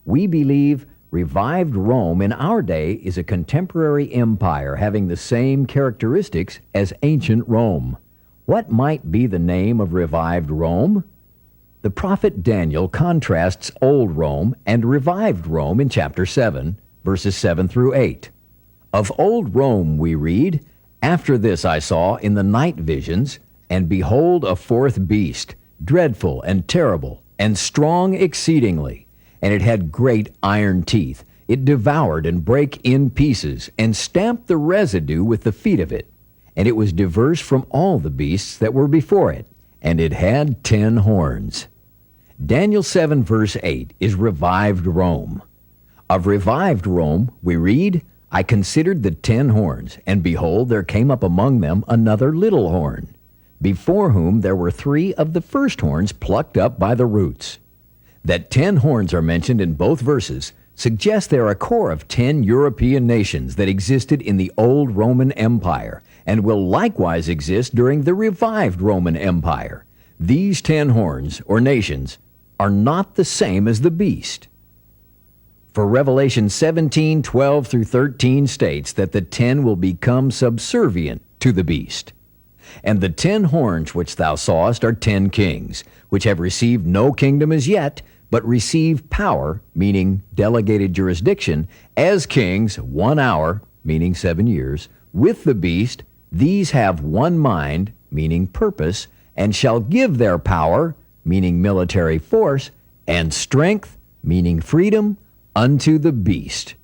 We believe revived Rome in our day is a contemporary empire having the same characteristics as ancient Rome. What might be the name of revived Rome? The prophet Daniel contrasts old Rome and revived Rome in chapter 7, verses 7 through 8. Of old Rome we read, "After this I saw in the night visions, and behold a fourth beast, dreadful and terrible, and strong exceedingly. And it had great iron teeth. It devoured and brake in pieces, and stamped the residue with the feet of it. And it was diverse from all the beasts that were before it, and it had 10 horns." Daniel 7 verse 8 is revived Rome. Of revived Rome we read, "I considered the 10 horns, and behold, there came up among them another little horn, before whom there were 3 of the first horns plucked up by the roots." That 10 horns are mentioned in both verses suggests they are a core of 10 European nations that existed in the old Roman Empire and will likewise exist during the revived Roman Empire. These 10 horns, or nations, are not the same as the beast. For Revelation 17:12 through 13 states that the 10 will become subservient to the beast. "And the 10 horns which thou sawest are 10 kings, which have received no kingdom as yet, but receive power," meaning delegated jurisdiction, "as kings 1 hour," meaning 7 years, "with the beast. These have one mind," meaning purpose, "and shall give their power," meaning military force, "and strength," meaning freedom, "unto the beast."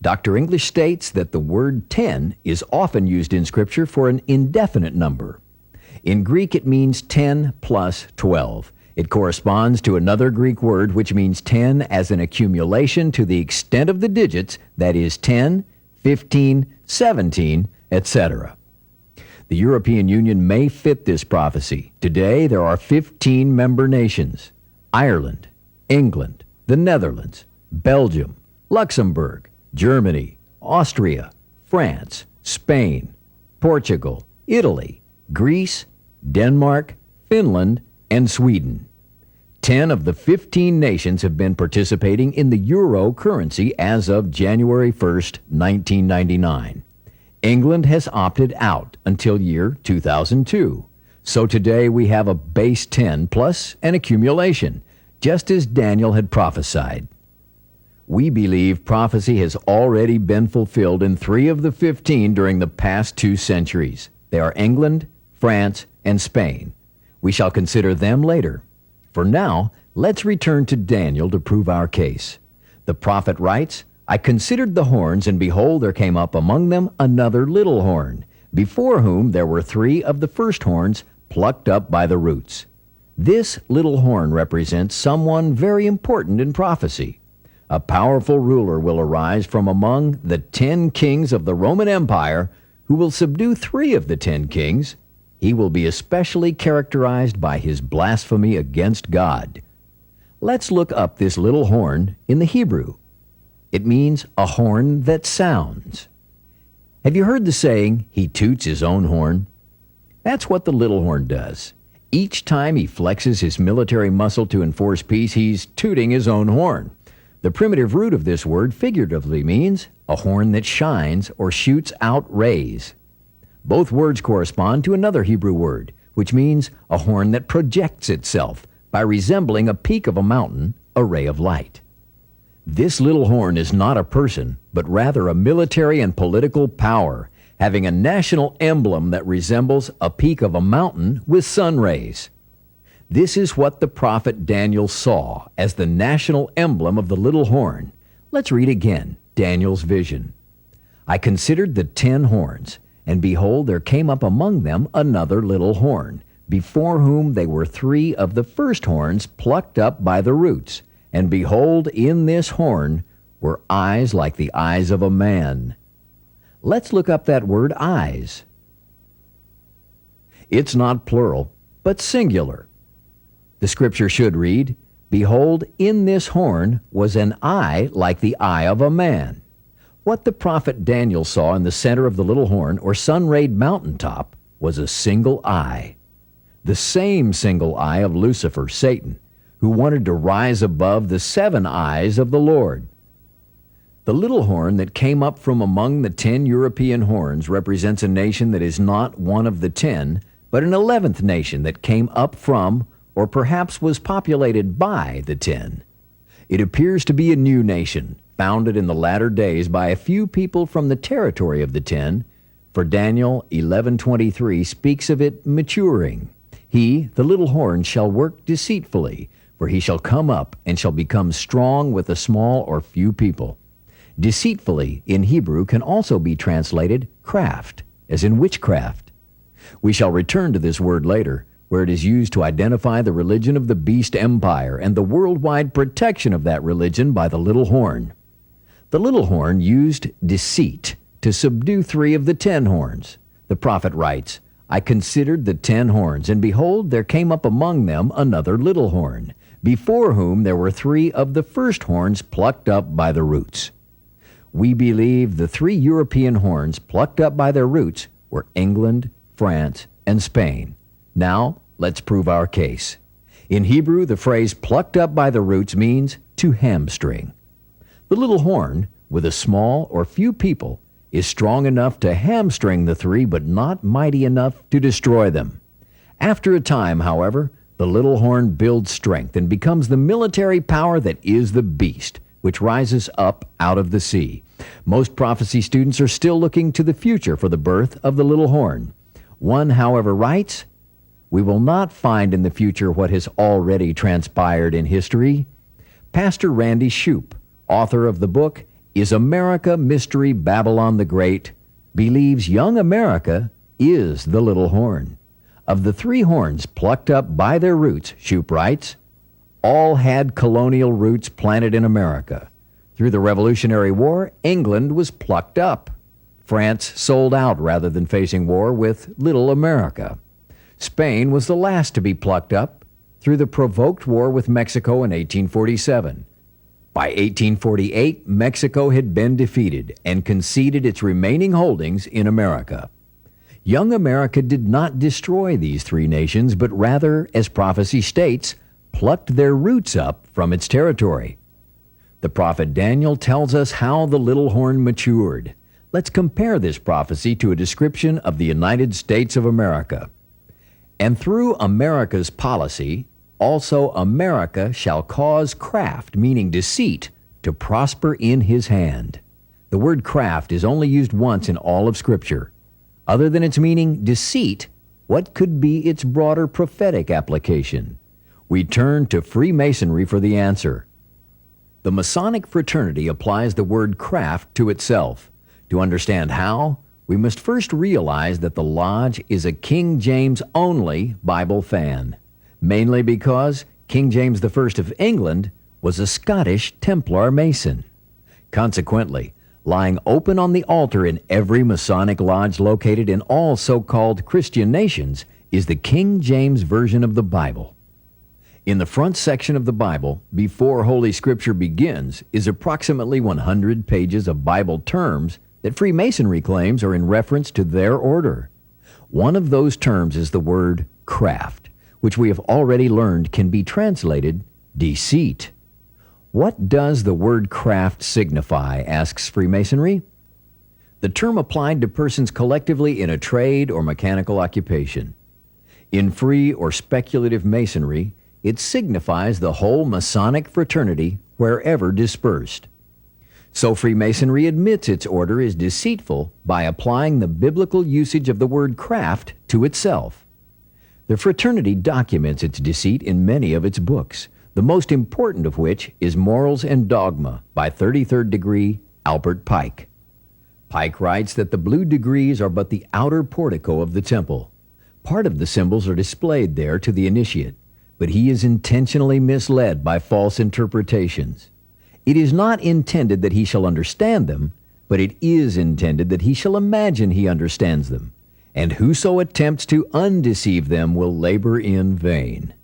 Dr. English states that the word 10 is often used in Scripture for an indefinite number. In Greek, it means 10 plus 12. It corresponds to another Greek word which means 10 as an accumulation to the extent of the digits, that is 10, 15, 17, etc. The European Union may fit this prophecy. Today, there are 15 member nations: Ireland, England, the Netherlands, Belgium, Luxembourg, Germany, Austria, France, Spain, Portugal, Italy, Greece, Denmark, Finland, and Sweden. 10 of the 15 nations have been participating in the euro currency as of January 1st, 1999. England has opted out until year 2002. So today we have a base 10 plus an accumulation, just as Daniel had prophesied. We believe prophecy has already been fulfilled in 3 of the 15 during the past 2 centuries. They are England, France, and Spain. We shall consider them later. For now, let's return to Daniel to prove our case. The prophet writes, "I considered the horns, and behold, there came up among them another little horn, before whom there were 3 of the first horns plucked up by the roots." This little horn represents someone very important in prophecy. A powerful ruler will arise from among the 10 kings of the Roman Empire who will subdue 3 of the 10 kings. He will be especially characterized by his blasphemy against God. Let's look up this little horn in the Hebrew. It means a horn that sounds. Have you heard the saying, "He toots his own horn"? That's what the little horn does. Each time he flexes his military muscle to enforce peace, he's tooting his own horn. The primitive root of this word figuratively means a horn that shines or shoots out rays. Both words correspond to another Hebrew word, which means a horn that projects itself by resembling a peak of a mountain, a ray of light. This little horn is not a person, but rather a military and political power, having a national emblem that resembles a peak of a mountain with sun rays. This is what the prophet Daniel saw as the national emblem of the little horn. Let's read again Daniel's vision. "I considered the 10 horns, and behold, there came up among them another little horn, before whom they were 3 of the first horns plucked up by the roots. And behold, in this horn were eyes like the eyes of a man." Let's look up that word eyes. It's not plural, but singular. The scripture should read, "Behold, in this horn was an eye like the eye of a man." What the prophet Daniel saw in the center of the little horn, or sun-rayed mountaintop, was a single eye. The same single eye of Lucifer, Satan, who wanted to rise above the 7 eyes of the Lord. The little horn that came up from among the 10 European horns represents a nation that is not one of the 10, but an 11th nation that came up from, or perhaps was populated by, the 10. It appears to be a new nation, founded in the latter days by a few people from the territory of the 10, for Daniel 11:23 speaks of it maturing. He, the little horn, shall work deceitfully, for he shall come up and shall become strong with a small or few people. Deceitfully in Hebrew can also be translated craft, as in witchcraft. We shall return to this word later, where it is used to identify the religion of the beast empire and the worldwide protection of that religion by the little horn. The little horn used deceit to subdue 3 of the 10 horns. The prophet writes, I considered the 10 horns, and behold, there came up among them another little horn, before whom there were 3 of the first horns plucked up by the roots. We believe the 3 European horns plucked up by their roots were England, France, and Spain. Now, let's prove our case. In Hebrew, the phrase plucked up by the roots means to hamstring. The little horn, with a small or few people, is strong enough to hamstring the 3, but not mighty enough to destroy them. After a time, however, the little horn builds strength and becomes the military power that is the beast, which rises up out of the sea. Most prophecy students are still looking to the future for the birth of the little horn. One, however, writes, we will not find in the future what has already transpired in history. Pastor Randy Shoup, author of the book, Is America Mystery Babylon the Great?, believes young America is the little horn. Of the 3 horns plucked up by their roots, Shoup writes, all had colonial roots planted in America. Through the Revolutionary War, England was plucked up. France sold out rather than facing war with little America. Spain was the last to be plucked up through the provoked war with Mexico in 1847. By 1848, Mexico had been defeated and conceded its remaining holdings in America. Young America did not destroy these 3 nations, but rather, as prophecy states, plucked their roots up from its territory. The prophet Daniel tells us how the little horn matured. Let's compare this prophecy to a description of the United States of America. And through America's policy, also America shall cause craft, meaning deceit, to prosper in his hand. The word craft is only used once in all of Scripture. Other than its meaning deceit, what could be its broader prophetic application? We turn to Freemasonry for the answer. The Masonic fraternity applies the word craft to itself. To understand how, we must first realize that the Lodge is a King James-only Bible fan, mainly because King James I of England was a Scottish Templar Mason. Consequently, lying open on the altar in every Masonic lodge located in all so-called Christian nations is the King James Version of the Bible. In the front section of the Bible, before Holy Scripture begins, is approximately 100 pages of Bible terms that Freemasonry claims are in reference to their order. One of those terms is the word craft, which we have already learned can be translated deceit. What does the word craft signify, asks Freemasonry? The term applied to persons collectively in a trade or mechanical occupation. In free or speculative Masonry, it signifies the whole Masonic fraternity wherever dispersed. So Freemasonry admits its order is deceitful by applying the biblical usage of the word craft to itself. The fraternity documents its deceit in many of its books, the most important of which is Morals and Dogma by 33rd degree Albert Pike. Pike writes that the blue degrees are but the outer portico of the temple. Part of the symbols are displayed there to the initiate, but he is intentionally misled by false interpretations. It is not intended that he shall understand them, but it is intended that he shall imagine he understands them, and whoso attempts to undeceive them will labor in vain.